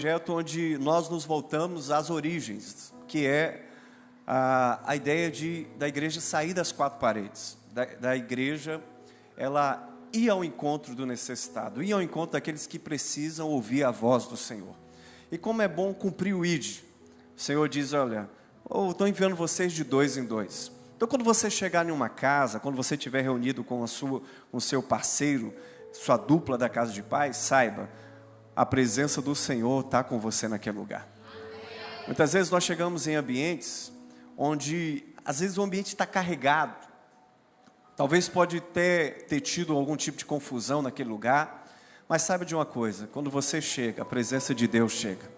Projeto onde nós nos voltamos às origens, que é a ideia da igreja sair das quatro paredes. Da igreja, ela ir ao encontro do necessitado, ir ao encontro daqueles que precisam ouvir a voz do Senhor. E como é bom cumprir o ID. O Senhor diz, olha, eu estou enviando vocês de 2 em 2. Então, quando você chegar em uma casa, quando você estiver reunido com o seu parceiro, sua dupla da casa de paz, saiba, a presença do Senhor está com você naquele lugar. Muitas vezes nós chegamos em ambientes onde, às vezes, o ambiente está carregado. Talvez pode ter tido algum tipo de confusão naquele lugar, mas saiba de uma coisa, quando você chega, a presença de Deus chega.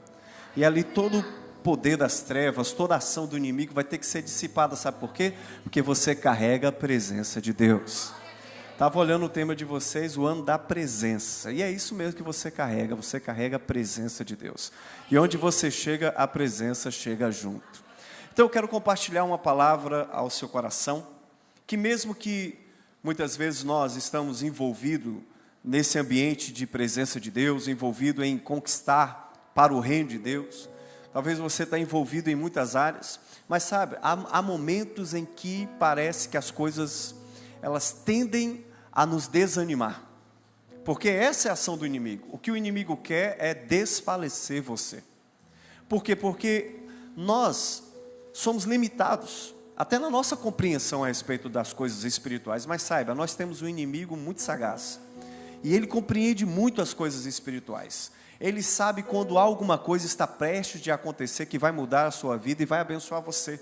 E ali todo o poder das trevas, toda a ação do inimigo vai ter que ser dissipada, sabe por quê? Porque você carrega a presença de Deus. Estava olhando o tema de vocês, o ano da presença. E é isso mesmo que você carrega a presença de Deus. E onde você chega, a presença chega junto. Então eu quero compartilhar uma palavra ao seu coração, que mesmo que muitas vezes nós estamos envolvidos nesse ambiente de presença de Deus, envolvido em conquistar para o reino de Deus, talvez você está envolvido em muitas áreas, mas sabe, há momentos em que parece que as coisas, elas tendem a nos desanimar, porque essa é a ação do inimigo. O que o inimigo quer é desfalecer você. Por quê? Porque nós somos limitados, até na nossa compreensão a respeito das coisas espirituais, mas saiba, nós temos um inimigo muito sagaz, e ele compreende muito as coisas espirituais. Ele sabe quando alguma coisa está prestes de acontecer, que vai mudar a sua vida e vai abençoar você.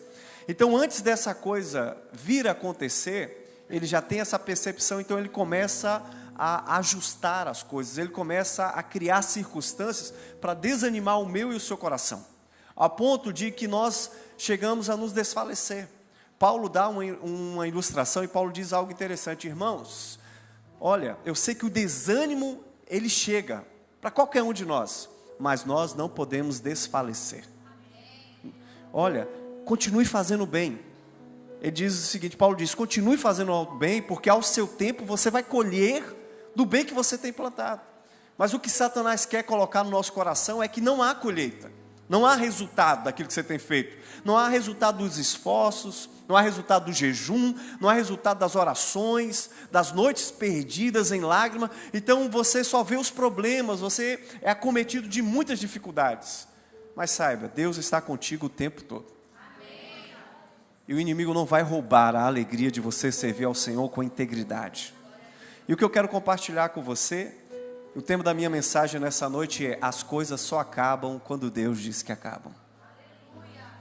Então, antes dessa coisa vir a acontecer, ele já tem essa percepção, então ele começa a ajustar as coisas, ele começa a criar circunstâncias para desanimar o meu e o seu coração, a ponto de que nós chegamos a nos desfalecer. Paulo dá uma ilustração e Paulo diz algo interessante, irmãos, olha, eu sei que o desânimo, ele chega para qualquer um de nós, mas nós não podemos desfalecer. Olha, continue fazendo bem. Ele diz o seguinte, Paulo diz, continue fazendo o bem, porque ao seu tempo você vai colher do bem que você tem plantado. Mas o que Satanás quer colocar no nosso coração é que não há colheita, não há resultado daquilo que você tem feito, não há resultado dos esforços, não há resultado do jejum, não há resultado das orações, das noites perdidas em lágrima. Então você só vê os problemas, você é acometido de muitas dificuldades. Mas saiba, Deus está contigo o tempo todo. E o inimigo não vai roubar a alegria de você servir ao Senhor com integridade. E o que eu quero compartilhar com você, o tema da minha mensagem nessa noite é: as coisas só acabam quando Deus diz que acabam.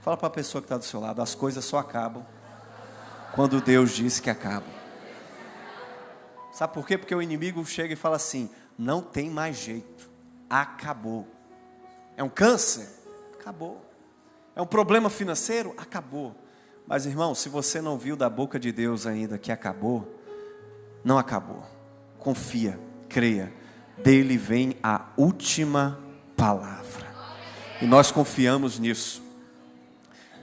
Fala para a pessoa que está do seu lado, as coisas só acabam quando Deus diz que acabam. Sabe por quê? Porque o inimigo chega e fala assim, não tem mais jeito, acabou. É um câncer? Acabou. É um problema financeiro? Acabou. Mas irmão, se você não viu da boca de Deus ainda que acabou, não acabou. Confia, creia, dele vem a última palavra. E nós confiamos nisso.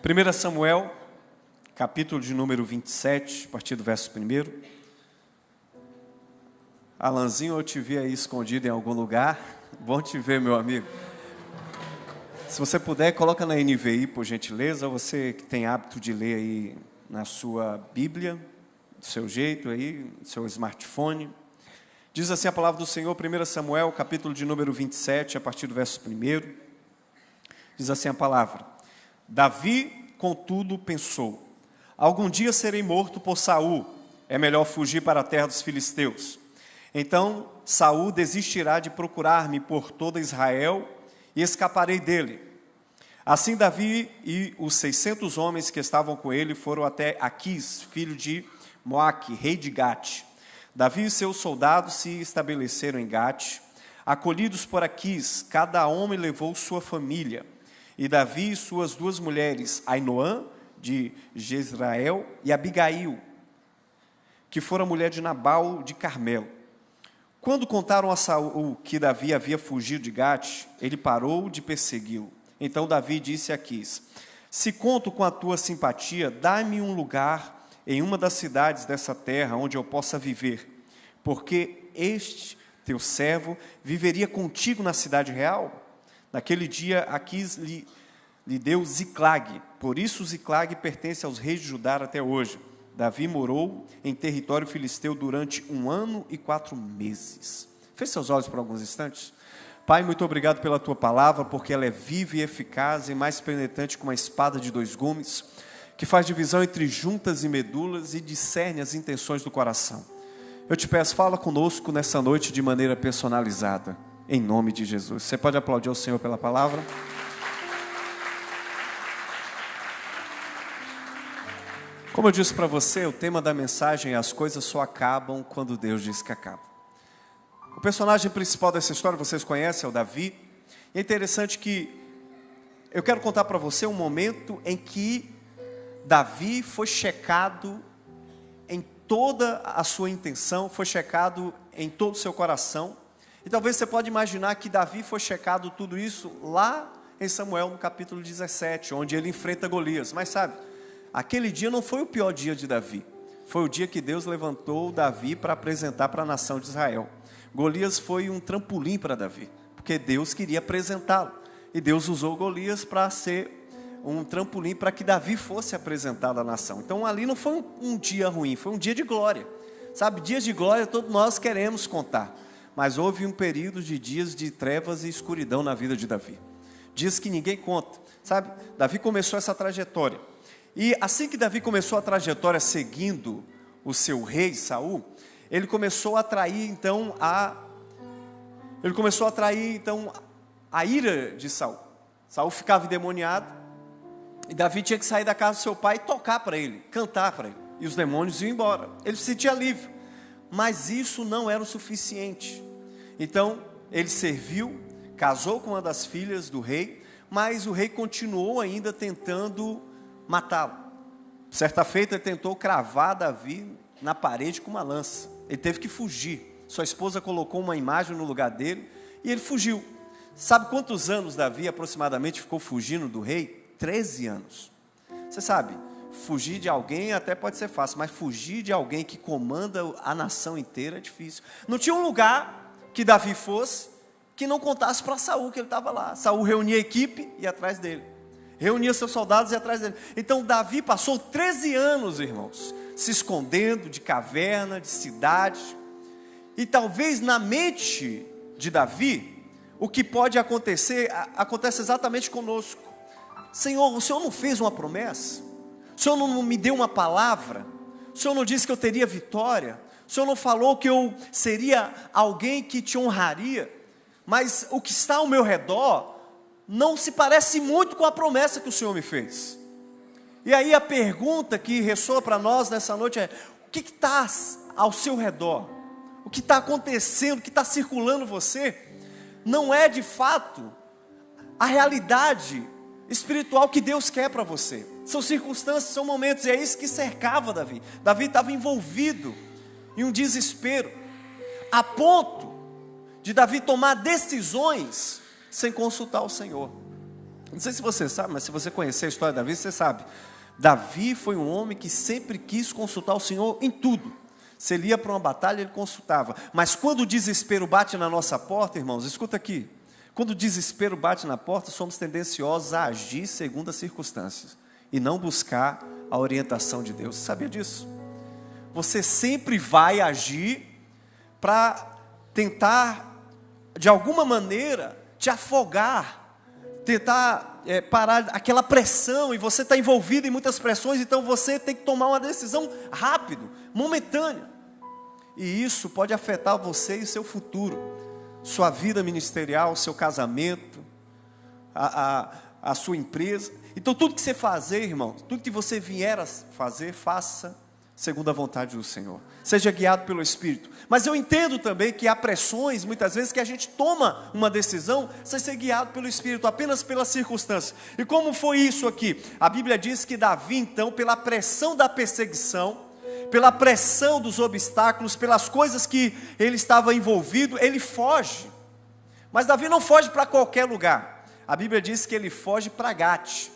1 Samuel, capítulo de número 27, a partir do verso 1. Alanzinho, eu te vi aí escondido em algum lugar. Bom te ver, meu amigo. Se você puder, coloca na NVI, por gentileza, você que tem hábito de ler aí na sua Bíblia, do seu jeito aí, do seu smartphone. Diz assim a palavra do Senhor, 1 Samuel, capítulo de número 27, a partir do verso 1. Diz assim a palavra: Davi, contudo, pensou, algum dia serei morto por Saul, é melhor fugir para a terra dos filisteus. Então Saul desistirá de procurar-me por toda Israel, e escaparei dele. Assim Davi e os 600 homens que estavam com ele foram até Aquis, filho de Moaque, rei de Gate. Davi e seus soldados se estabeleceram em Gate. Acolhidos por Aquis, cada homem levou sua família. E Davi e suas 2 mulheres, Ainoã, de Jezrael, e Abigail, que fora mulher de Nabal de Carmelo. Quando contaram a Saul que Davi havia fugido de Gate, ele parou de persegui-lo. Então Davi disse a Aquis: se conto com a tua simpatia, dá-me um lugar em uma das cidades dessa terra onde eu possa viver, porque este teu servo viveria contigo na cidade real. Naquele dia, Aquis lhe deu Ziclag. Por isso, Ziclag pertence aos reis de Judá até hoje. Davi morou em território filisteu durante 1 ano e 4 meses. Feche seus olhos por alguns instantes. Pai, muito obrigado pela tua palavra, porque ela é viva e eficaz e mais penetrante que uma espada de 2 gumes, que faz divisão entre juntas e medulas e discerne as intenções do coração. Eu te peço, fala conosco nessa noite de maneira personalizada, em nome de Jesus. Você pode aplaudir ao Senhor pela palavra? Como eu disse para você, o tema da mensagem é: as coisas só acabam quando Deus diz que acabam. O personagem principal dessa história, vocês conhecem, é o Davi. E é interessante que eu quero contar para você um momento em que Davi foi checado em toda a sua intenção, foi checado em todo o seu coração. E talvez você pode imaginar que Davi foi checado tudo isso lá em Samuel, no capítulo 17, onde ele enfrenta Golias. Mas sabe, aquele dia não foi o pior dia de Davi. Foi o dia que Deus levantou Davi para apresentar para a nação de Israel. Golias foi um trampolim para Davi, porque Deus queria apresentá-lo. E Deus usou Golias para ser um trampolim para que Davi fosse apresentado à nação. Então ali não foi um dia ruim, foi um dia de glória. Sabe, dias de glória todos nós queremos contar. Mas houve um período de dias de trevas e escuridão na vida de Davi. Dias que ninguém conta. Sabe, Davi começou essa trajetória. E assim que Davi começou a trajetória seguindo o seu rei Saul, ele começou a atrair então a ira de Saul. Saul ficava endemoniado e Davi tinha que sair da casa do seu pai e tocar para ele, cantar para ele. E os demônios iam embora. Ele se sentia livre. Mas isso não era o suficiente. Então ele serviu, casou com uma das filhas do rei, mas o rei continuou ainda tentando matá-lo. Certa feita ele tentou cravar Davi na parede com uma lança. Ele teve que fugir. Sua esposa colocou uma imagem no lugar dele e ele fugiu. Sabe quantos anos Davi aproximadamente ficou fugindo do rei? 13 anos. Você sabe, fugir de alguém até pode ser fácil, mas fugir de alguém que comanda a nação inteira é difícil. Não tinha um lugar que Davi fosse que não contasse para Saul que ele estava lá. Saul reunia a equipe e ia atrás dele. Reunia seus soldados e ia atrás dele. Então Davi passou 13 anos, irmãos, se escondendo de caverna, de cidade. E talvez na mente de Davi, o que pode acontecer, acontece exatamente conosco. Senhor, o Senhor não fez uma promessa? O Senhor não me deu uma palavra? O Senhor não disse que eu teria vitória? O Senhor não falou que eu seria alguém que te honraria? Mas o que está ao meu redor não se parece muito com a promessa que o Senhor me fez. E aí a pergunta que ressoa para nós nessa noite é: o que está ao seu redor? O que está acontecendo, o que está circulando você, não é de fato a realidade espiritual que Deus quer para você. São circunstâncias, são momentos, e é isso que cercava Davi. Davi estava envolvido em um desespero, a ponto de Davi tomar decisões sem consultar o Senhor. Não sei se você sabe, mas se você conhecer a história de Davi, você sabe. Davi foi um homem que sempre quis consultar o Senhor em tudo. Se ele ia para uma batalha, ele consultava. Mas quando o desespero bate na nossa porta, irmãos, escuta aqui. Quando o desespero bate na porta, somos tendenciosos a agir segundo as circunstâncias e não buscar a orientação de Deus. Você sabia disso? Você sempre vai agir para tentar, de alguma maneira, te afogar, tentar parar aquela pressão, e você está envolvido em muitas pressões, então você tem que tomar uma decisão rápido, momentânea. E isso pode afetar você e seu futuro, sua vida ministerial, seu casamento, a sua empresa. Então tudo que você fazer, irmão, tudo que você vier a fazer, faça segundo a vontade do Senhor. Seja guiado pelo Espírito. Mas eu entendo também que há pressões, muitas vezes, que a gente toma uma decisão sem ser guiado pelo Espírito, apenas pelas circunstâncias. E como foi isso aqui? A Bíblia diz que Davi, então, pela pressão da perseguição, pela pressão dos obstáculos, pelas coisas que ele estava envolvido, ele foge. Mas Davi não foge para qualquer lugar. A Bíblia diz que ele foge para Gate.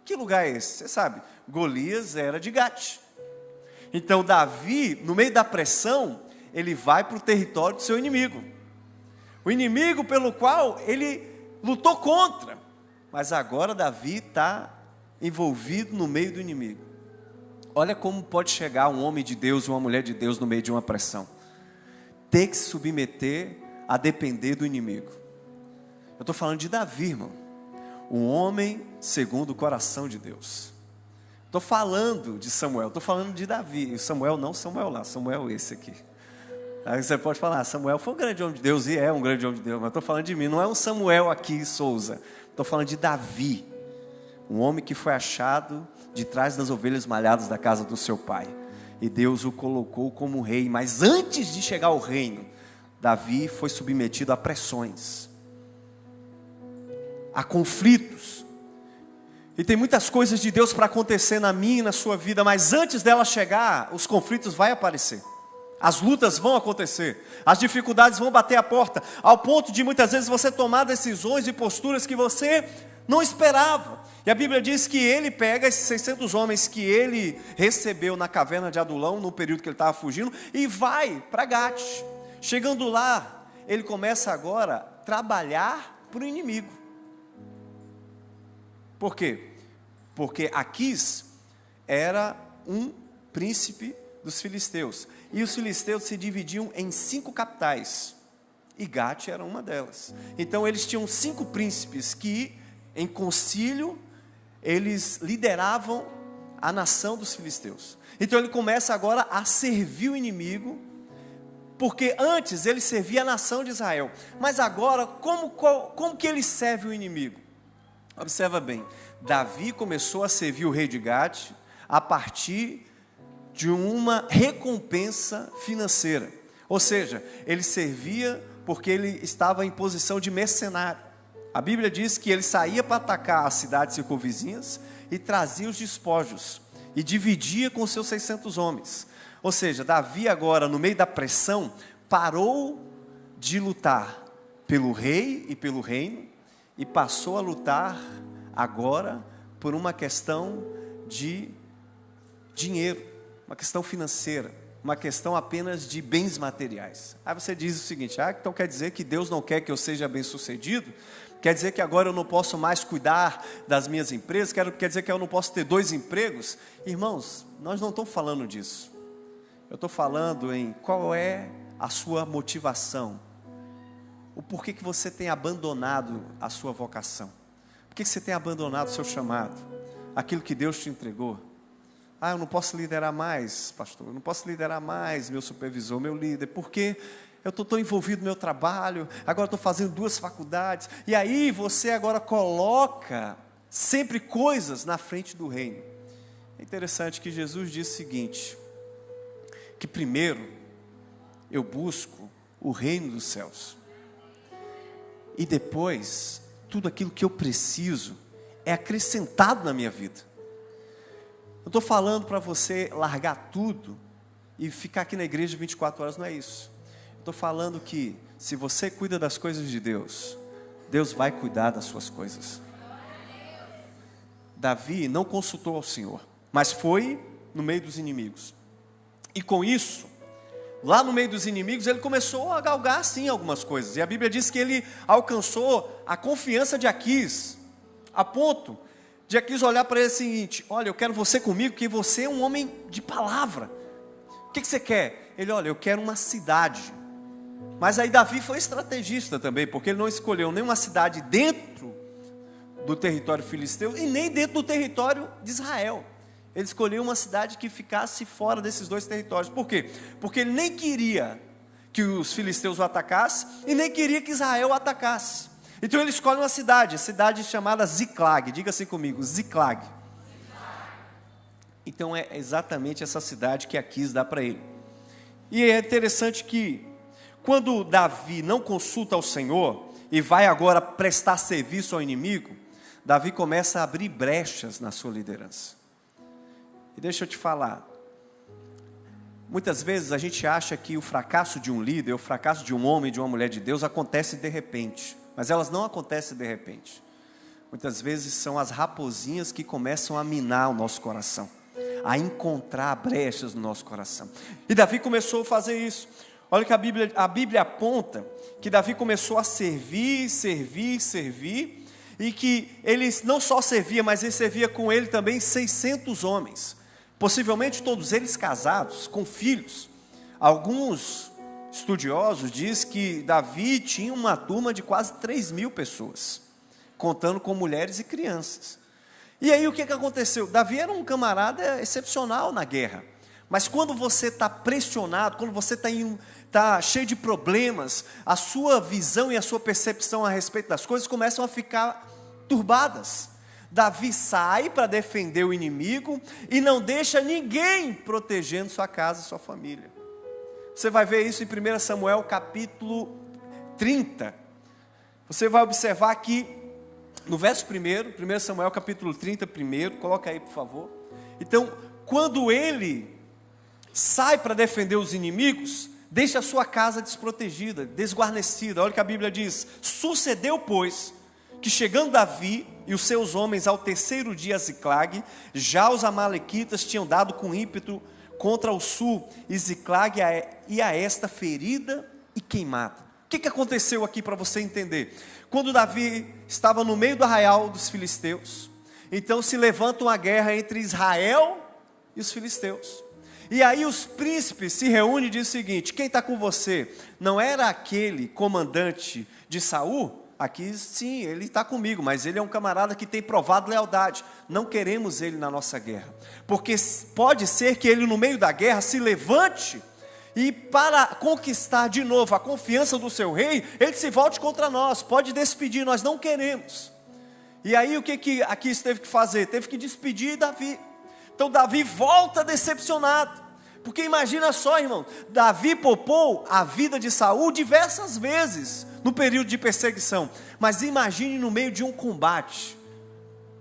Que lugar é esse? Você sabe, Golias era de Gate. Então Davi, no meio da pressão, ele vai para o território do seu inimigo. O inimigo pelo qual ele lutou contra, mas agora Davi está envolvido no meio do inimigo. Olha como pode chegar um homem de Deus, uma mulher de Deus no meio de uma pressão. Ter que se submeter a depender do inimigo. Eu estou falando de Davi, irmão. Um homem segundo o coração de Deus. Estou falando de Samuel, estou falando de Davi. E Samuel não, Samuel lá, Samuel esse aqui. Aí você pode falar, Samuel foi um grande homem de Deus, e é um grande homem de Deus, mas estou falando de mim, não é um Samuel aqui, Souza. Estou falando de Davi. Um homem que foi achado de trás das ovelhas malhadas da casa do seu pai. E Deus o colocou como rei. Mas antes de chegar ao reino, Davi foi submetido a pressões, a conflitos. E tem muitas coisas de Deus para acontecer na minha e na sua vida, mas antes dela chegar, os conflitos vão aparecer. As lutas vão acontecer, as dificuldades vão bater a porta, ao ponto de muitas vezes você tomar decisões e posturas que você não esperava. E a Bíblia diz que ele pega esses 600 homens que ele recebeu na caverna de Adulão, no período que ele estava fugindo, e vai para Gate. Chegando lá, ele começa agora a trabalhar para o inimigo. Por quê? Porque Aquis era um príncipe dos filisteus. E os filisteus se dividiam em 5 capitais. E Gate era uma delas. Então eles tinham 5 príncipes que, em concílio, eles lideravam a nação dos filisteus. Então ele começa agora a servir o inimigo, porque antes ele servia a nação de Israel. Mas agora, como que ele serve o inimigo? Observa bem, Davi começou a servir o rei de Gate a partir de uma recompensa financeira. Ou seja, ele servia porque ele estava em posição de mercenário. A Bíblia diz que ele saía para atacar as cidades circunvizinhas e trazia os despojos e dividia com seus 600 homens. Ou seja, Davi agora, no meio da pressão, parou de lutar pelo rei e pelo reino e passou a lutar agora por uma questão de dinheiro, uma questão financeira, uma questão apenas de bens materiais. Aí você diz o seguinte, então quer dizer que Deus não quer que eu seja bem-sucedido? Quer dizer que agora eu não posso mais cuidar das minhas empresas? Quer dizer que eu não posso ter 2 empregos? Irmãos, nós não estamos falando disso. Eu estou falando em qual é a sua motivação. O porquê que você tem abandonado a sua vocação. Por que você tem abandonado o seu chamado? Aquilo que Deus te entregou. Eu não posso liderar mais, pastor. Eu não posso liderar mais, meu supervisor, meu líder. Porque eu estou tão envolvido no meu trabalho. Agora estou fazendo 2 faculdades. E aí você agora coloca sempre coisas na frente do reino. É interessante que Jesus disse o seguinte, que primeiro eu busco o reino dos céus. E depois, tudo aquilo que eu preciso é acrescentado na minha vida. Eu estou falando para você largar tudo e ficar aqui na igreja 24 horas, não é isso. Estou falando que se você cuida das coisas de Deus, Deus vai cuidar das suas coisas. Davi não consultou ao Senhor, mas foi no meio dos inimigos. E com isso, lá no meio dos inimigos, ele começou a galgar sim algumas coisas. E a Bíblia diz que ele alcançou a confiança de Aquis, a ponto de Aquis olhar para ele o seguinte, olha, eu quero você comigo, porque você é um homem de palavra. O que você quer? Ele, olha, eu quero uma cidade. Mas aí Davi foi estrategista também, porque ele não escolheu nenhuma cidade dentro do território filisteu e nem dentro do território de Israel. Ele escolheu uma cidade que ficasse fora desses 2 territórios. Por quê? Porque ele nem queria que os filisteus o atacassem e nem queria que Israel o atacasse. Então ele escolhe uma cidade, a cidade chamada Ziclag. Diga assim comigo, Ziclag. Então é exatamente essa cidade que Aquis dá para ele. E é interessante que quando Davi não consulta ao Senhor e vai agora prestar serviço ao inimigo, Davi começa a abrir brechas na sua liderança. E deixa eu te falar, muitas vezes a gente acha que o fracasso de um líder, o fracasso de um homem, de uma mulher de Deus acontece de repente, mas elas não acontecem de repente. Muitas vezes são as raposinhas que começam a minar o nosso coração, a encontrar brechas no nosso coração. E Davi começou a fazer isso. Olha que a Bíblia aponta que Davi começou a servir, e que ele não só servia, mas ele servia com ele também 600 homens, possivelmente todos eles casados, com filhos. Alguns estudiosos dizem que Davi tinha uma turma de quase 3.000 pessoas, contando com mulheres e crianças. E aí o que aconteceu? Davi era um camarada excepcional na guerra, mas quando você está pressionado, quando você está cheio de problemas, a sua visão e a sua percepção a respeito das coisas começam a ficar turbadas. Davi sai para defender o inimigo e não deixa ninguém protegendo sua casa e sua família. Você vai ver isso em 1 Samuel capítulo 30. Você vai observar que no verso 1 Samuel capítulo 30, coloca aí por favor. Então, quando ele sai para defender os inimigos, deixa a sua casa desprotegida, desguarnecida. Olha o que a Bíblia diz: sucedeu, pois, que chegando Davi e os seus homens ao terceiro dia a Ziclag, já os amalequitas tinham dado com ímpeto contra o sul, e Ziclag ia esta ferida e queimada. O que aconteceu aqui para você entender? Quando Davi estava no meio do arraial dos filisteus, então se levanta uma guerra entre Israel e os filisteus. E aí os príncipes se reúnem e dizem o seguinte: quem está com você? Não era aquele comandante de Saul? Aqui sim, ele está comigo, mas ele é um camarada que tem provado lealdade. Não queremos ele na nossa guerra, porque pode ser que ele no meio da guerra se levante e para conquistar de novo a confiança do seu rei, ele se volte contra nós, pode despedir, nós não queremos. E aí o que Aquis teve que fazer? Teve que despedir Davi. Então Davi volta decepcionado, porque imagina só, irmão, Davi poupou a vida de Saul diversas vezes no período de perseguição, mas imagine no meio de um combate.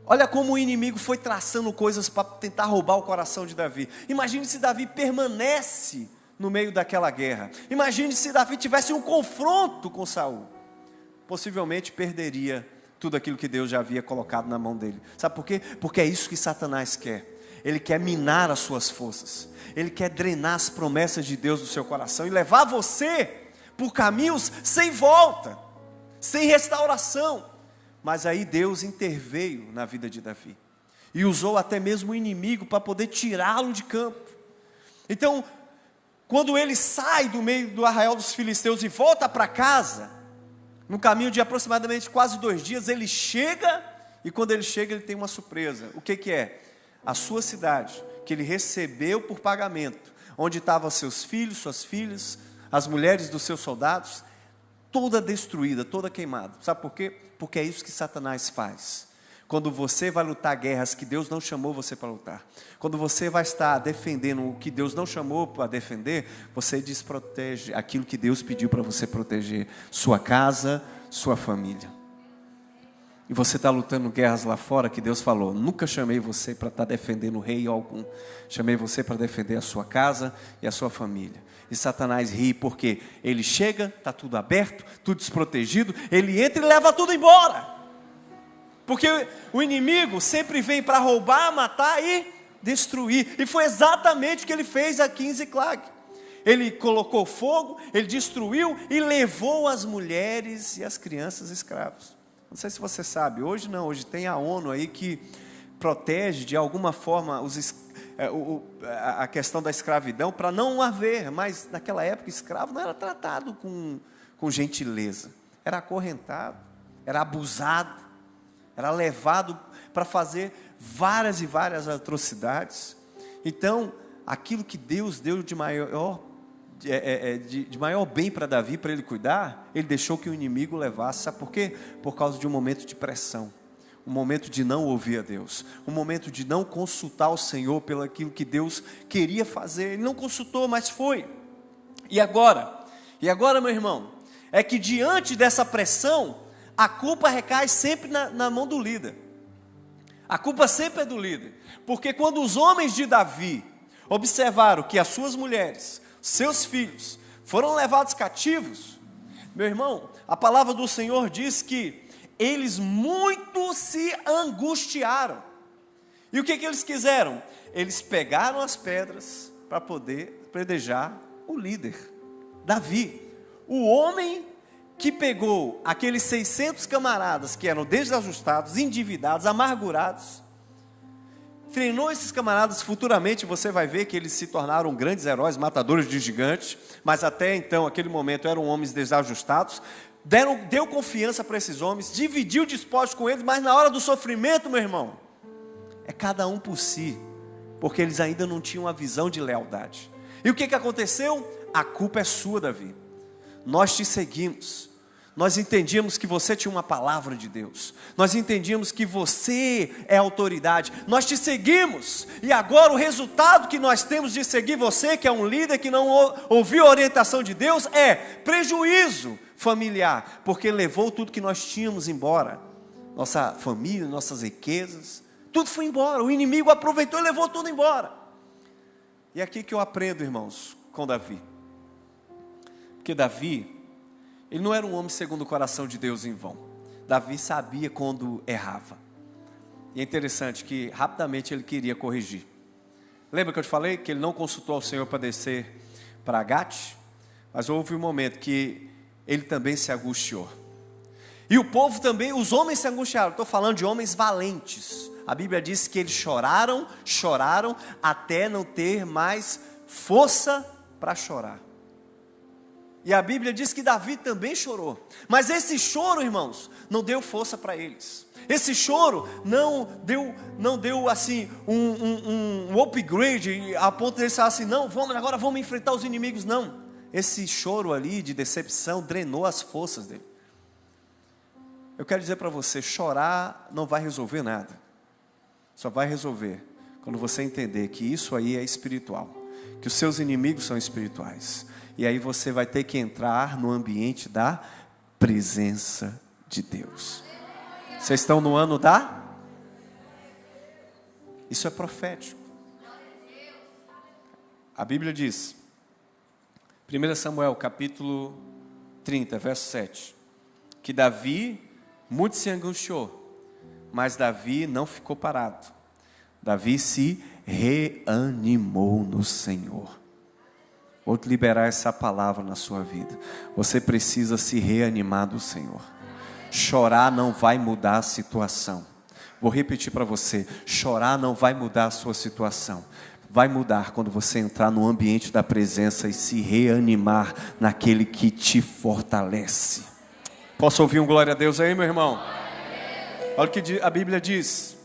Olha como o inimigo foi traçando coisas para tentar roubar o coração de Davi. Imagine se Davi permanece no meio daquela guerra. Imagine se Davi tivesse um confronto com Saul. Possivelmente perderia tudo aquilo que Deus já havia colocado na mão dele. Sabe por quê? Porque é isso que Satanás quer. Ele quer minar as suas forças. Ele quer drenar as promessas de Deus do seu coração e levar você por caminhos sem volta, sem restauração. Mas aí Deus interveio na vida de Davi e usou até mesmo o inimigo para poder tirá-lo de campo. Então, quando ele sai do meio do arraial dos filisteus e volta para casa, no caminho de aproximadamente quase 2 dias, ele chega, e quando ele chega ele tem uma surpresa. O que é? A sua cidade, que ele recebeu por pagamento, onde estavam seus filhos, suas filhas, as mulheres dos seus soldados, toda destruída, toda queimada. Sabe por quê? Porque é isso que Satanás faz. Quando você vai lutar guerras que Deus não chamou você para lutar, quando você vai estar defendendo o que Deus não chamou para defender, você desprotege aquilo que Deus pediu para você proteger, sua casa, sua família. E você está lutando guerras lá fora que Deus falou: nunca chamei você para estar defendendo rei algum, chamei você para defender a sua casa e a sua família. E Satanás ri porque ele chega, está tudo aberto, tudo desprotegido, ele entra e leva tudo embora. Porque o inimigo sempre vem para roubar, matar e destruir. E foi exatamente o que ele fez aqui em Ziclag. Ele colocou fogo, ele destruiu e levou as mulheres e as crianças escravos. Não sei se você sabe, hoje não, hoje tem a ONU aí que protege de alguma forma a questão da escravidão para não haver, mas naquela época escravo não era tratado com gentileza, era acorrentado, era abusado, era levado para fazer várias e várias atrocidades. Então, aquilo que Deus deu de maior bem para Davi, para ele cuidar, ele deixou que o inimigo levasse. Sabe por quê? Por causa de um momento de pressão, um momento de não ouvir a Deus, um momento de não consultar o Senhor pelo aquilo que Deus queria fazer. Ele não consultou, mas foi. E agora, meu irmão, é que diante dessa pressão, a culpa recai sempre na mão do líder. A culpa sempre é do líder. Porque quando os homens de Davi observaram que as suas mulheres, seus filhos, foram levados cativos, meu irmão, a palavra do Senhor diz que eles muito se angustiaram. E o que eles fizeram? Eles pegaram as pedras para poder apedrejar o líder Davi, o homem que pegou aqueles 600 camaradas que eram desajustados, endividados, amargurados, treinou esses camaradas. Futuramente você vai ver que eles se tornaram grandes heróis, matadores de gigantes, mas até então, aquele momento, eram homens desajustados. Deu confiança para esses homens, dividiu despojos com eles, mas na hora do sofrimento, meu irmão, é cada um por si, porque eles ainda não tinham a visão de lealdade. E o que aconteceu? A culpa é sua, Davi. Nós te seguimos, nós entendíamos que você tinha uma palavra de Deus, nós entendíamos que você é autoridade, nós te seguimos, e agora o resultado que nós temos de seguir você, que é um líder que não ouviu a orientação de Deus, é prejuízo familiar, porque levou tudo que nós tínhamos embora, nossa família, nossas riquezas, tudo foi embora, o inimigo aproveitou e levou tudo embora. E é aqui que eu aprendo, irmãos, com Davi. Porque Davi, ele não era um homem segundo o coração de Deus em vão. Davi sabia quando errava. E é interessante que rapidamente ele queria corrigir. Lembra que eu te falei que ele não consultou ao Senhor para descer para Gate? Mas houve um momento que ele também se angustiou. E o povo também, os homens se angustiaram. Estou falando de homens valentes. A Bíblia diz que eles choraram até não ter mais força para chorar. E a Bíblia diz que Davi também chorou. Mas esse choro, irmãos, não deu força para eles. Esse choro não deu assim um upgrade a ponto de eles falarem assim, não, agora vamos enfrentar os inimigos. Não. Esse choro ali de decepção drenou as forças dele. Eu quero dizer para você, chorar não vai resolver nada. Só vai resolver quando você entender que isso aí é espiritual. Que os seus inimigos são espirituais. E aí você vai ter que entrar no ambiente da presença de Deus. Vocês estão no ano da? Isso é profético. A Bíblia diz, 1 Samuel capítulo 30, verso 7, que Davi muito se angustiou, mas Davi não ficou parado. Davi se reanimou no Senhor. Vou te liberar essa palavra na sua vida. Você precisa se reanimar do Senhor. Chorar não vai mudar a situação. Vou repetir para você. Chorar não vai mudar a sua situação. Vai mudar quando você entrar no ambiente da presença e se reanimar naquele que te fortalece. Posso ouvir um glória a Deus aí, meu irmão? Olha o que a Bíblia diz.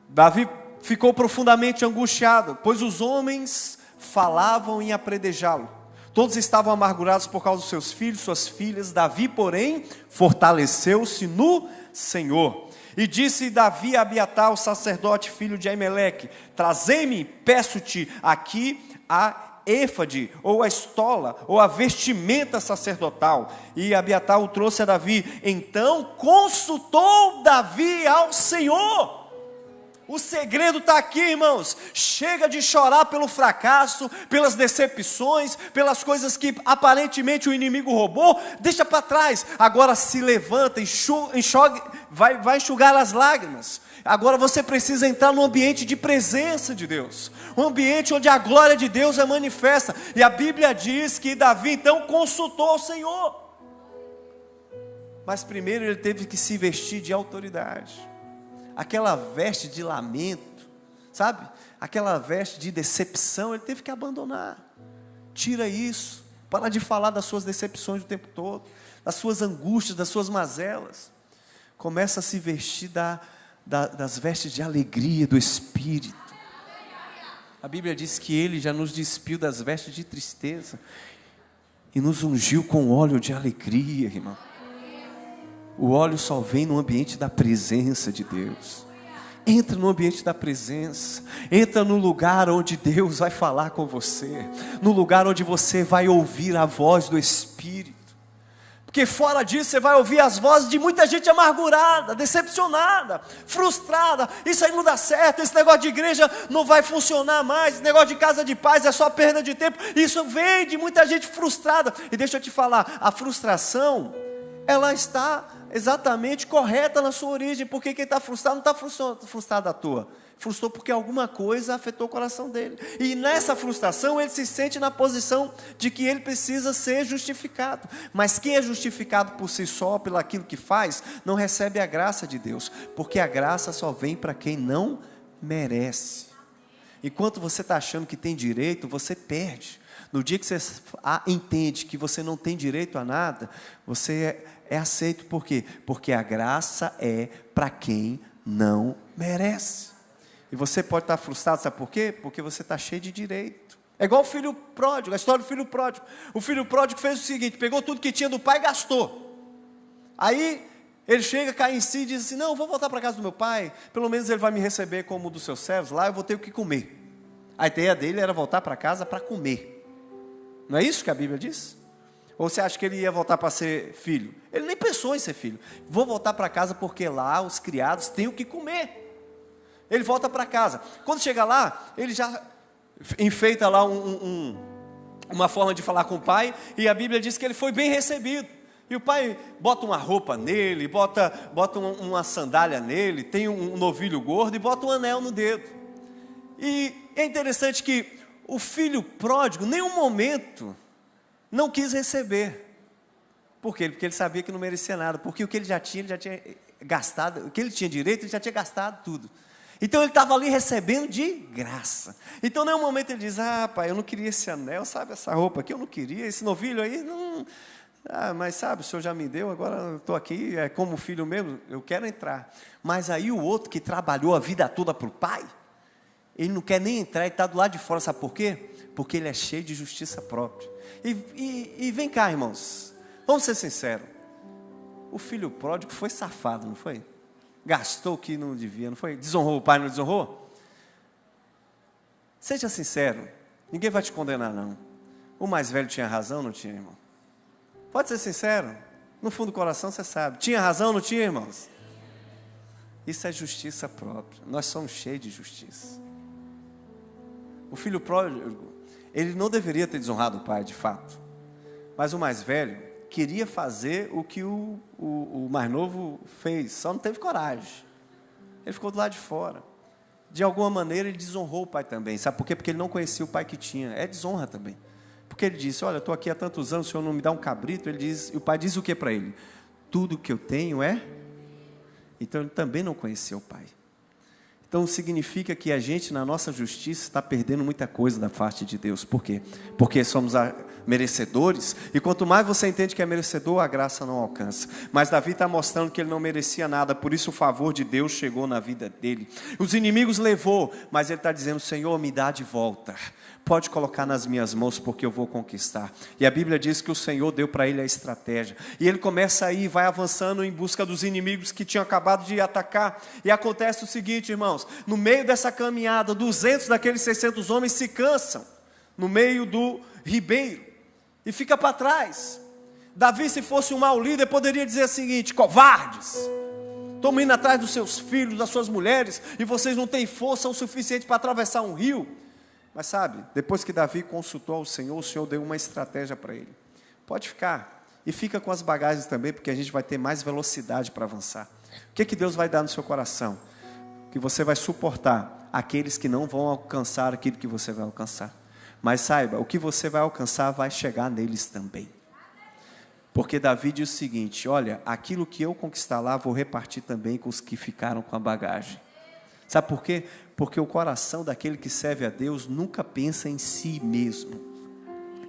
Davi ficou profundamente angustiado, pois os homens falavam em apredejá-lo. Todos estavam amargurados por causa dos seus filhos, suas filhas. Davi, porém, fortaleceu-se no Senhor. E disse Davi a Abiatar, o sacerdote, filho de Aimeleque: trazei-me, peço-te, aqui a éfode, ou a estola, ou a vestimenta sacerdotal. E Abiatar o trouxe a Davi. Então consultou Davi ao Senhor. O segredo está aqui, irmãos. Chega de chorar pelo fracasso, pelas decepções, pelas coisas que aparentemente o inimigo roubou. Deixa para trás. Agora se levanta, vai enxugar as lágrimas. Agora você precisa entrar no ambiente de presença de Deus. Um ambiente onde a glória de Deus é manifesta. E a Bíblia diz que Davi então consultou o Senhor. Mas primeiro ele teve que se vestir de autoridade. Aquela veste de lamento, sabe? Aquela veste de decepção, ele teve que abandonar. Tira isso. Para de falar das suas decepções o tempo todo, das suas angústias, das suas mazelas. Começa a se vestir das vestes de alegria do Espírito. A Bíblia diz que Ele já nos despiu das vestes de tristeza e nos ungiu com óleo de alegria, irmão. O óleo só vem no ambiente da presença de Deus. Entra no ambiente da presença. Entra no lugar onde Deus vai falar com você. No lugar onde você vai ouvir a voz do Espírito. Porque fora disso você vai ouvir as vozes de muita gente amargurada, decepcionada, frustrada. Isso aí não dá certo, esse negócio de igreja não vai funcionar mais, esse negócio de casa de paz é só perda de tempo. Isso vem de muita gente frustrada. E deixa eu te falar, a frustração, ela está exatamente correta na sua origem, porque quem está frustrado não está frustrado à toa. Frustrou porque alguma coisa afetou o coração dele. E nessa frustração ele se sente na posição de que ele precisa ser justificado. Mas quem é justificado por si só, pelo aquilo que faz, não recebe a graça de Deus. Porque a graça só vem para quem não merece. Enquanto você está achando que tem direito, você perde. No dia que você entende que você não tem direito a nada, você é aceito. Por quê? Porque a graça é para quem não merece. E você pode estar frustrado, sabe por quê? Porque você está cheio de direito. É igual o filho pródigo, a história do filho pródigo. O filho pródigo fez o seguinte, pegou tudo que tinha do pai e gastou. Aí ele chega, cai em si e diz assim, não, eu vou voltar para a casa do meu pai, pelo menos ele vai me receber como um dos seus servos, lá eu vou ter o que comer. A ideia dele era voltar para casa para comer. Não é isso que a Bíblia diz? Ou você acha que ele ia voltar para ser filho? Ele nem pensou em ser filho. Vou voltar para casa porque lá os criados têm o que comer. Ele volta para casa. Quando chega lá, ele já enfeita lá uma forma de falar com o pai, e a Bíblia diz que ele foi bem recebido. E o pai bota uma roupa nele, bota uma sandália nele, tem um novilho gordo e bota um anel no dedo. E é interessante que o filho pródigo, em nenhum momento, não quis receber. Por quê? Porque ele sabia que não merecia nada. Porque o que ele já tinha gastado, o que ele tinha direito, ele já tinha gastado tudo. Então ele estava ali recebendo de graça. Então, em nenhum momento ele diz, pai, eu não queria esse anel, sabe, essa roupa aqui eu não queria, esse novilho aí, não... mas sabe, o senhor já me deu, agora eu estou aqui, é como filho mesmo, eu quero entrar. Mas aí o outro que trabalhou a vida toda para o pai, ele não quer nem entrar, ele está do lado de fora, sabe por quê? Porque ele é cheio de justiça própria. E vem cá, irmãos, vamos ser sinceros, o filho pródigo foi safado, não foi? Gastou o que não devia, não foi? Desonrou o pai, não desonrou? Seja sincero, ninguém vai te condenar não. O mais velho tinha razão, não tinha, irmão? Pode ser sincero, no fundo do coração você sabe. Tinha razão, não tinha, irmãos? Isso é justiça própria, nós somos cheios de justiça. O filho pródigo, ele não deveria ter desonrado o pai, de fato. Mas o mais velho queria fazer o que o mais novo fez, só não teve coragem. Ele ficou do lado de fora. De alguma maneira ele desonrou o pai também. Sabe por quê? Porque ele não conhecia o pai que tinha. É desonra também. Porque ele disse, olha, eu estou aqui há tantos anos, o senhor não me dá um cabrito. E o pai diz o que para ele? Tudo que eu tenho é... Então ele também não conhecia o pai. Então significa que a gente, na nossa justiça, está perdendo muita coisa da parte de Deus. Por quê? Porque somos merecedores, e quanto mais você entende que é merecedor, a graça não alcança. Mas Davi está mostrando que ele não merecia nada, por isso o favor de Deus chegou na vida dele. Os inimigos levou, mas ele está dizendo, Senhor, me dá de volta. Pode colocar nas minhas mãos, porque eu vou conquistar. E a Bíblia diz que o Senhor deu para ele a estratégia. E ele começa a ir, vai avançando em busca dos inimigos que tinham acabado de atacar. E acontece o seguinte, irmãos, no meio dessa caminhada, 200 daqueles 600 homens se cansam, no meio do ribeiro, e fica para trás. Davi, se fosse um mau líder, poderia dizer o seguinte, covardes, estão indo atrás dos seus filhos, das suas mulheres, e vocês não têm força o suficiente para atravessar um rio. Mas sabe, depois que Davi consultou ao Senhor, o Senhor deu uma estratégia para ele. Pode ficar, e fica com as bagagens também, porque a gente vai ter mais velocidade para avançar. O que Deus vai dar no seu coração? Que você vai suportar aqueles que não vão alcançar aquilo que você vai alcançar. Mas saiba, o que você vai alcançar vai chegar neles também. Porque Davi diz o seguinte, olha, aquilo que eu conquistar lá, vou repartir também com os que ficaram com a bagagem. Sabe por quê? Porque o coração daquele que serve a Deus nunca pensa em si mesmo.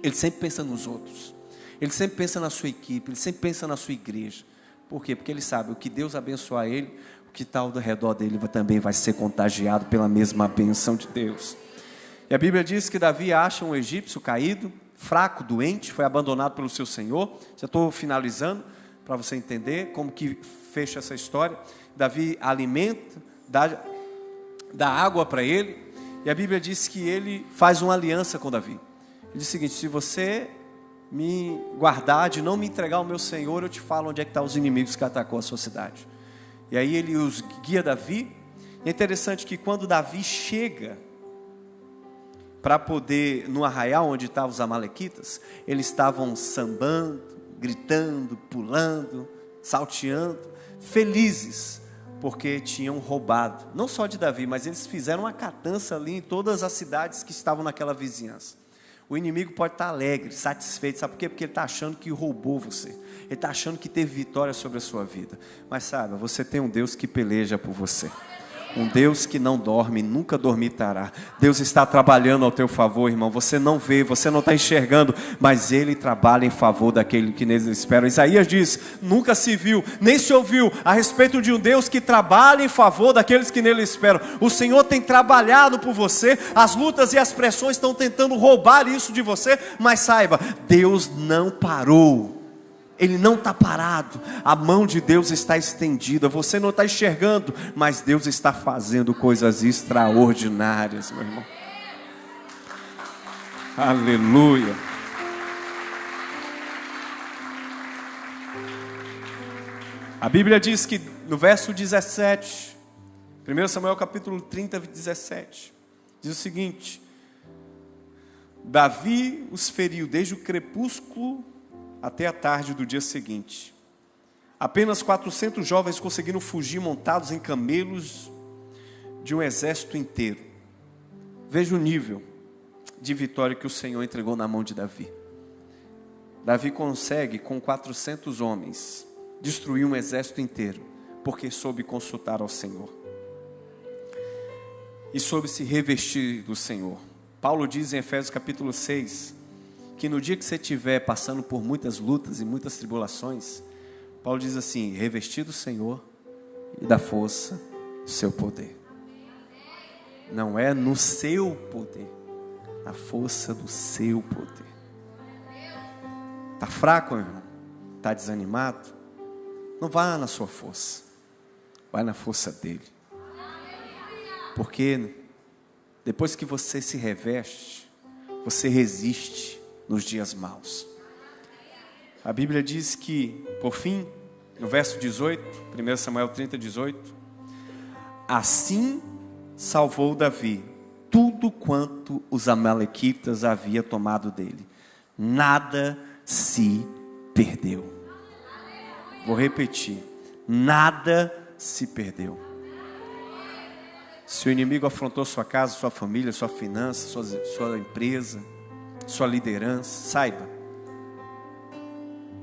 Ele sempre pensa nos outros. Ele sempre pensa na sua equipe, ele sempre pensa na sua igreja. Por quê? Porque ele sabe, o que Deus abençoar ele, o que está ao redor dele também vai ser contagiado pela mesma bênção de Deus. E a Bíblia diz que Davi acha um egípcio caído, fraco, doente, foi abandonado pelo seu senhor. Já estou finalizando, para você entender como que fecha essa história. Davi alimenta, dá água para ele, e a Bíblia diz que ele faz uma aliança com Davi. Ele diz o seguinte, se você me guardar de não me entregar ao meu Senhor, eu te falo onde é que estão os inimigos que atacou a sua cidade. E aí ele os guia Davi. É interessante que quando Davi chega para poder, no arraial onde estavam os amalequitas, eles estavam sambando, gritando, pulando, salteando, felizes, porque tinham roubado, não só de Davi, mas eles fizeram uma catança ali em todas as cidades que estavam naquela vizinhança. O inimigo pode estar alegre, satisfeito, sabe por quê? Porque ele está achando que roubou você, ele está achando que teve vitória sobre a sua vida, mas saiba, você tem um Deus que peleja por você. Um Deus que não dorme, nunca dormitará. Deus está trabalhando ao teu favor, irmão. Você não vê, você não está enxergando, mas Ele trabalha em favor daquele que nele espera. Isaías diz, nunca se viu, nem se ouviu a respeito de um Deus que trabalha em favor daqueles que nele esperam. O Senhor tem trabalhado por você, as lutas e as pressões estão tentando roubar isso de você, mas saiba, Deus não parou. Ele não está parado, a mão de Deus está estendida, você não está enxergando, mas Deus está fazendo coisas extraordinárias, meu irmão. Aleluia. A Bíblia diz que no verso 17, 1 Samuel capítulo 30, 17, diz o seguinte: Davi os feriu desde o crepúsculo até a tarde do dia seguinte. Apenas 400 jovens conseguiram fugir montados em camelos de um exército inteiro. Veja o nível de vitória que o Senhor entregou na mão de Davi. Davi consegue, com 400 homens, destruir um exército inteiro, porque soube consultar ao Senhor. E soube se revestir do Senhor. Paulo diz em Efésios capítulo 6, que no dia que você estiver passando por muitas lutas e muitas tribulações, Paulo diz assim, revestir do Senhor e da força do seu poder. Não é no seu poder, na força do seu poder. Está fraco, meu irmão? Está desanimado? Não vá na sua força, vai na força dele. Porque depois que você se reveste, você resiste nos dias maus. A Bíblia diz que, por fim, no verso 18, 1 Samuel 30, 18, assim salvou Davi tudo quanto os amalequitas havia tomado dele. Nada se perdeu. Vou repetir, nada se perdeu. Se o inimigo afrontou sua casa, sua família, sua finança, sua empresa, sua liderança, saiba,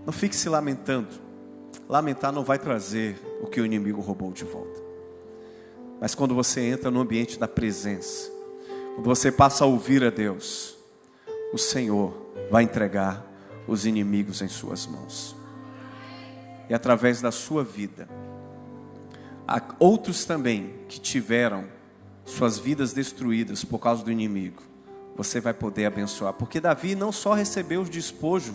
não fique se lamentando. Lamentar não vai trazer o que o inimigo roubou de volta. Mas quando você entra no ambiente da presença, quando você passa a ouvir a Deus, o Senhor vai entregar os inimigos em suas mãos. E através da sua vida, há outros também que tiveram suas vidas destruídas por causa do inimigo. Você vai poder abençoar, porque Davi não só recebeu os despojos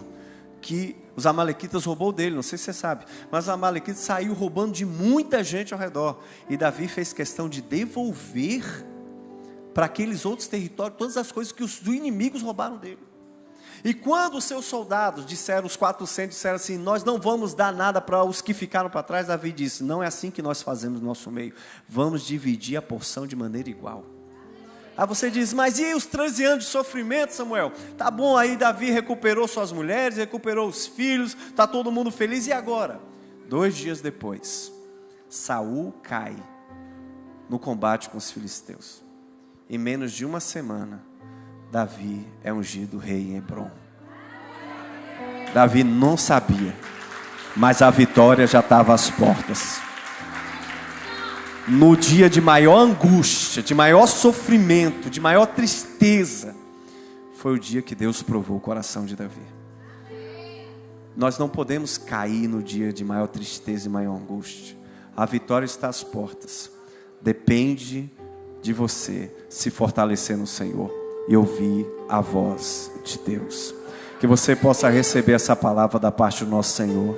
que os amalequitas roubou dele, não sei se você sabe, mas os amalequitas saiu roubando de muita gente ao redor, e Davi fez questão de devolver para aqueles outros territórios todas as coisas que os inimigos roubaram dele. E quando os seus soldados disseram, os 400 disseram assim, nós não vamos dar nada para os que ficaram para trás, Davi disse, não é assim que nós fazemos no nosso meio, vamos dividir a porção de maneira igual. Aí você diz, mas e os 13 anos de sofrimento, Samuel? Tá bom, aí Davi recuperou suas mulheres, recuperou os filhos, está todo mundo feliz, e agora? 2 dias depois, Saul cai no combate com os filisteus. Em menos de uma semana, Davi é ungido rei em Hebrom. Davi não sabia, mas a vitória já estava às portas. No dia de maior angústia, de maior sofrimento, de maior tristeza, foi o dia que Deus provou o coração de Davi. Nós não podemos cair no dia de maior tristeza e maior angústia. A vitória está às portas. Depende de você se fortalecer no Senhor e ouvir a voz de Deus. Que você possa receber essa palavra da parte do nosso Senhor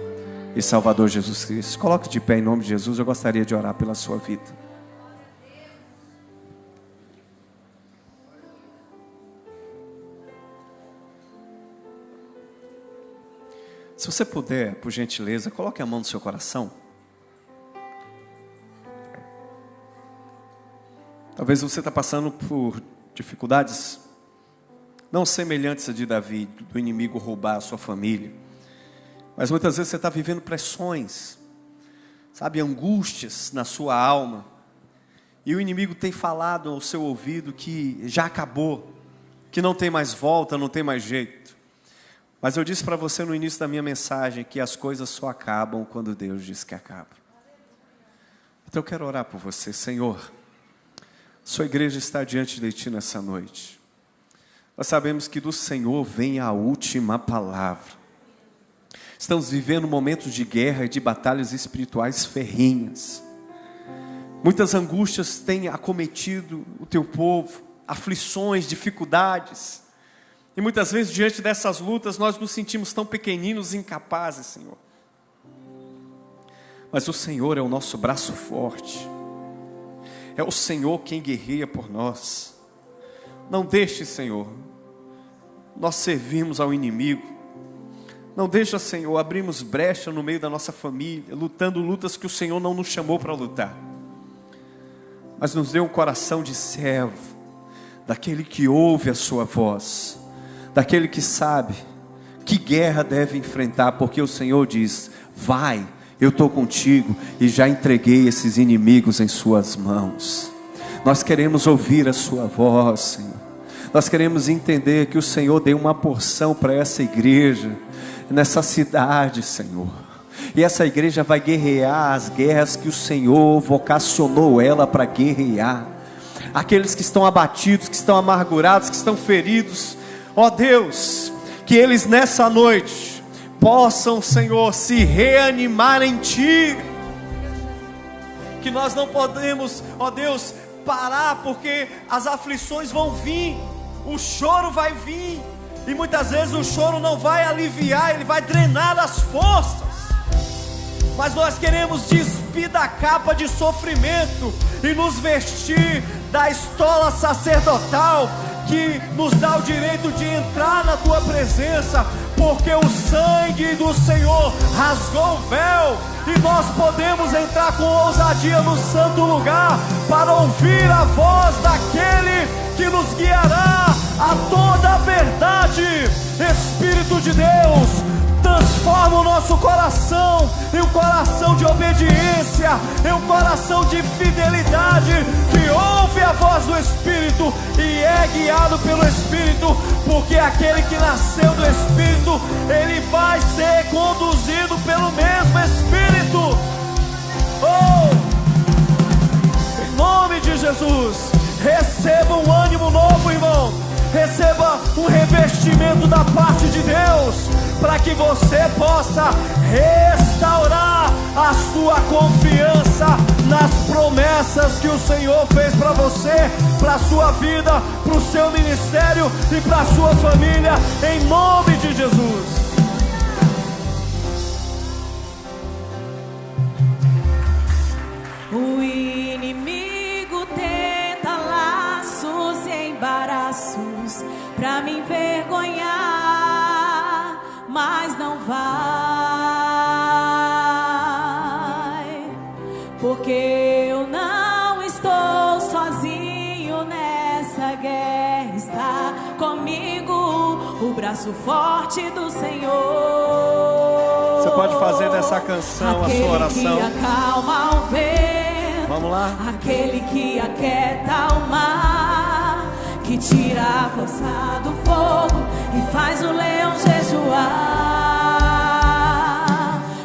e Salvador Jesus Cristo. Coloque de pé em nome de Jesus. Eu gostaria de orar pela sua vida. Se você puder, por gentileza, coloque a mão no seu coração. Talvez você está passando por dificuldades não semelhantes a de Davi, do inimigo roubar a sua família. Mas muitas vezes você está vivendo pressões sabe, angústias na sua alma, e o inimigo tem falado ao seu ouvido que já acabou, que não tem mais volta, não tem mais jeito. Mas eu disse para você no início da minha mensagem que as coisas só acabam quando Deus diz que acaba. Então eu quero orar por você. Senhor, sua igreja está diante de Ti nessa noite. Nós sabemos que do Senhor vem a última palavra. Estamos vivendo momentos de guerra e de batalhas espirituais ferrenhas. Muitas angústias têm acometido o Teu povo, aflições, dificuldades. E muitas vezes diante dessas lutas nós nos sentimos tão pequeninos e incapazes, Senhor. Mas o Senhor é o nosso braço forte. É o Senhor quem guerreia por nós. Não deixe, Senhor, nós servimos ao inimigo. Não deixa, Senhor, abrimos brecha no meio da nossa família, lutando lutas que o Senhor não nos chamou para lutar. Mas nos dê um coração de servo, daquele que ouve a sua voz, daquele que sabe que guerra deve enfrentar, porque o Senhor diz: vai, eu estou contigo e já entreguei esses inimigos em suas mãos. Nós queremos ouvir a sua voz, Senhor. Nós queremos entender que o Senhor deu uma porção para essa igreja, nessa cidade, Senhor. E essa igreja vai guerrear as guerras que o Senhor vocacionou ela para guerrear. Aqueles que estão abatidos, que estão amargurados, que estão feridos, ó Deus, que eles nessa noite possam, Senhor, se reanimar em Ti. Que nós não podemos, ó Deus, parar, porque as aflições vão vir, o choro vai vir, e muitas vezes o choro não vai aliviar, ele vai drenar as forças. Mas nós queremos despir da capa de sofrimento e nos vestir da estola sacerdotal, que nos dá o direito de entrar na Tua presença, porque o sangue do Senhor rasgou o véu, e nós podemos entrar com ousadia no santo lugar, para ouvir a voz daquele que nos guiará a toda a verdade. Espírito de Deus, transforma o nosso coração em um coração de obediência, em um coração de fidelidade, que ouve a voz do Espírito e é guiado pelo Espírito, porque aquele que nasceu do Espírito, ele vai ser conduzido pelo mesmo Espírito. Oh! Em nome de Jesus, receba um ânimo novo, irmão. Receba um revestimento da parte de Deus, para que você possa restaurar a sua confiança nas promessas que o Senhor fez para você, para a sua vida, para o seu ministério e para a sua família, em nome de Jesus. O inimigo tenta laços e embaraços pra me envergonhar, mas não vai, porque eu não estou sozinho nessa guerra, está comigo o braço forte do Senhor. Você pode fazer dessa canção a sua oração. Aquele que acalma o vento, vamos lá. Aquele que aquieta o mar, que tira a força do fogo e faz o leão jejuar.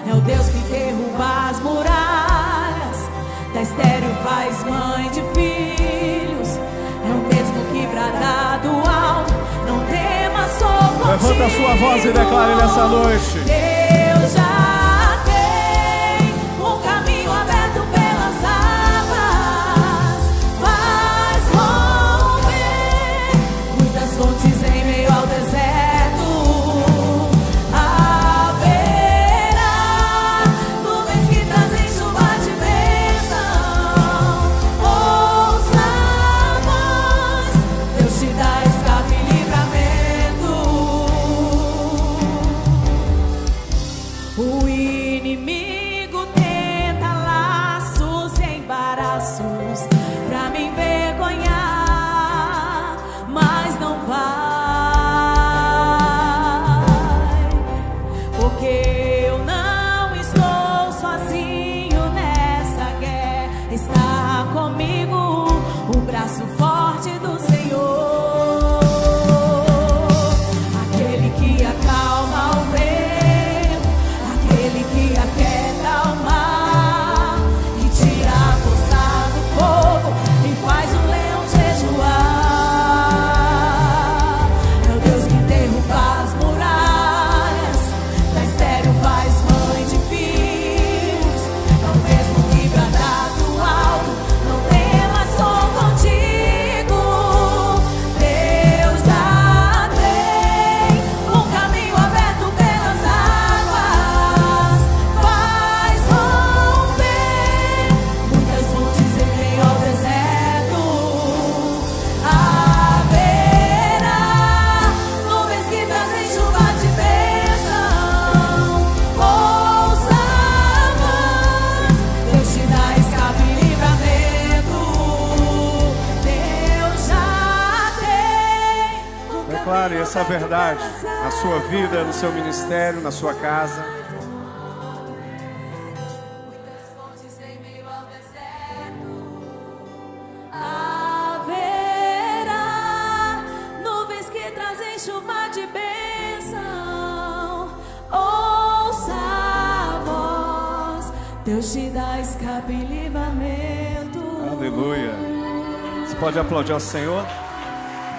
É o Deus que derruba as muralhas, da estéril faz mãe de filhos. É o mesmo que brada do alto, não temas, sou contigo. Levanta a sua voz e declare nessa noite: Deus já tem um caminho aberto pelas águas, faz romper muitas fontes em meio ao deserto. Haverá nuvens que trazem chuva de bênção. Ouça a voz, Deus te dá escape e livramento. está comigo, o braço forte do Senhor, aquele que acalma o vento, aquele que aquieta o mar, que tira a força do fogo e faz o leão jejuar. É o Deus que derruba as muralhas, da estéril faz mãe de filhos. É o mesmo que brada do alto, não temas, sou contigo. Deus já tem um caminho aberto pelas águas, faz romper muitas fontes em meio ao deserto. Haverá nuvens que trazem chuva de bênção. Ouça a voz, Deus te dá escape e livramento. Deus já tem um Declare caminho essa verdade aberto na sua vida, no seu ministério, na sua casa. muitas fontes em meio ao deserto. Haverá nuvens que trazem chuva de bênção. Ouça a voz, Deus te dá escape e livramento. Aleluia. Você pode aplaudir ao Senhor?